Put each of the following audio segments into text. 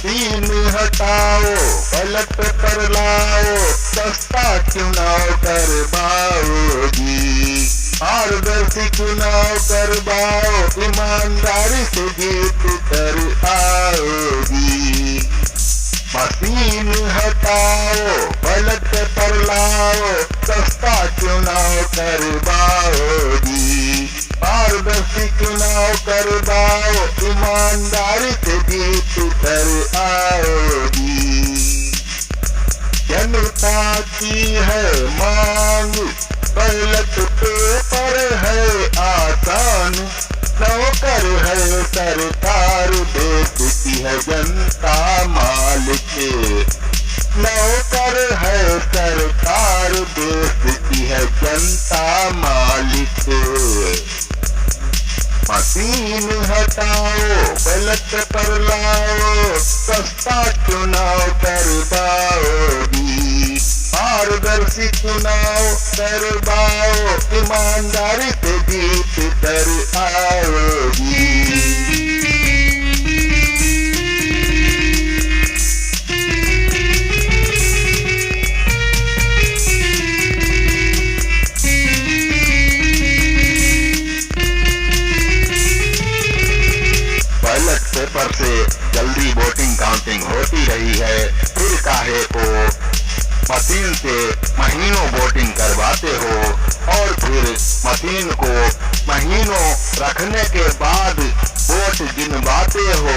Machine हटाओ पलट पर लाओ, सस्ता चुनाव करवाओगी। पारदर्शी चुनाव करवाओ, ईमानदारी से जीत कर आओगी। मशीन हटाओ पलट पर लाओ, सस्ता चुनाव करवाओगी। पारदर्शी चुनाव करवाओ, ईमानदारी से जीत कर आओगी। जनता की है मांग, बैलेट पेपर है आसान। नौकर है सरकार, देश की है जनता मालिक। नौकर है सरकार, देश की है जनता मालिक। मशीन हटाओ बैलेट पर लाओ, सस्ता चुनाव करवाओगी। पारदर्शी चुनाव करवाओ, ईमानदारी से जीत कर आओगी। बैलेट पेपर से जल्दी वोटिंग काउंटिंग होती रही है, फिर काहे को मशीन से महीनों वोटिंग करवाते हो और फिर मशीन को महीनों रखने के बाद वोट गिनवाते हो।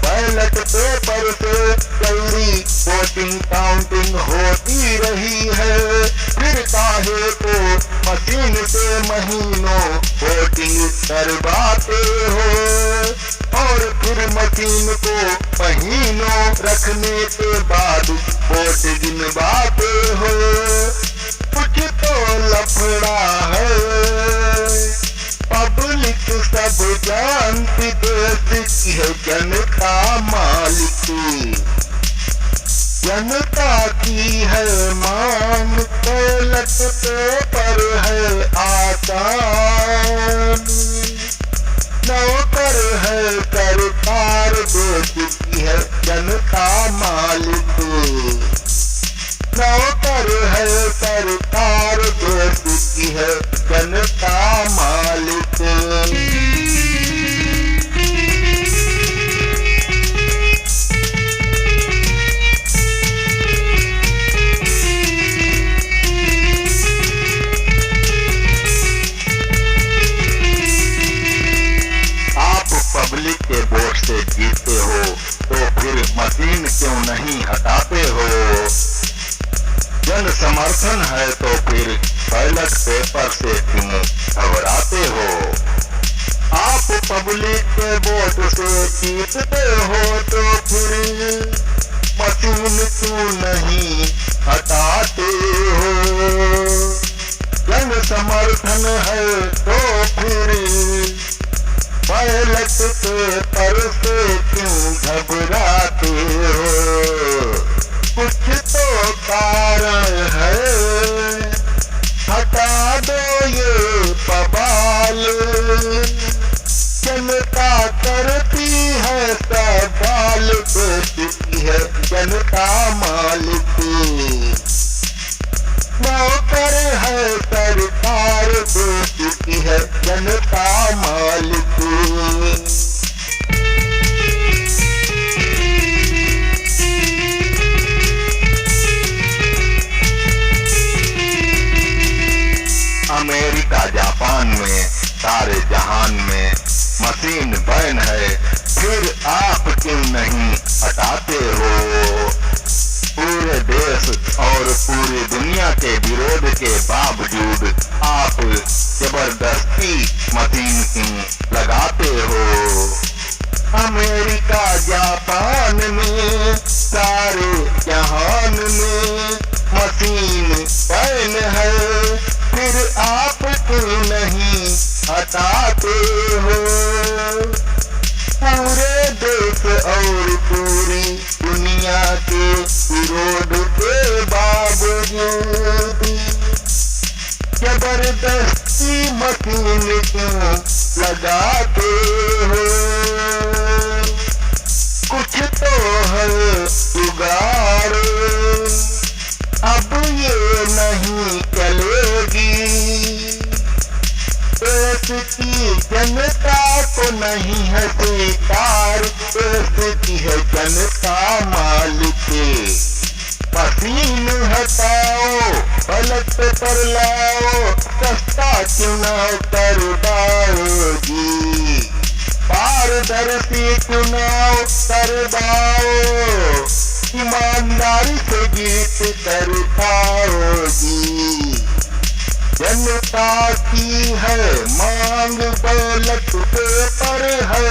बैलेट पेपर से जल्दी वोटिंग काउंटिंग होती रही है, फिर काहे को मशीन से महीनों वोटिंग करवाते हो और फिर मशीन को महीनों रखने के बाद वोट गिनवाते हो। कुछ तो लफड़ा है, पब्लिक सब जानती, देश की है जनता मालिक। जनता की है मांग, बैलेट पेपर है आसान। नौकर है सरकार, देश की है जनता मालिक। नौकर है सरकार, देश की है जनता मालिक। पब्लिक के वोट से जीतते हो तो फिर मशीन क्यों नहीं हटाते हो? जन समर्थन है तो फिर बैलेट पेपर से क्यों घबराते हो? आप पब्लिक के वोट से जीतते हो तो फिर मशीन क्यों नहीं हटाते हो? जन समर्थन है तो फिर बैलेट पेपर से क्यों घबराते हो? कुछ तो कारण है, हटा दो ये बवाल। जनता करती है सवाल, देती है जनता मालिक। नौकर है सरकार, देती है जनता मालिक। अमेरिका जापान में सारे जहान में मशीन बैन है, फिर आप क्यों नहीं हटाते हो? पूरे देश और पूरी दुनिया के विरोध के बावजूद आप जबरदस्ती मशीन क्यों लगाते हो? अमेरिका जापान में सारे जहान में मशीन बैन है, फिर आप क्यों नहीं हटाते हो? पूरे देश और पूरी दुनिया के विरोध के बावजूद जबरदस्ती मशीन क्यों लगाते हो? नहीं है स्वीकार, स्थिति है जनता मालिक। पसीन हटाओ पलट पर लाओ, सस्ता चुनाव करवाओ जी। पारदर्शी चुनाव करवाओ, ईमानदारी से जीत कर पाओ जी। जनता की है मांग, बैलेट पेपर है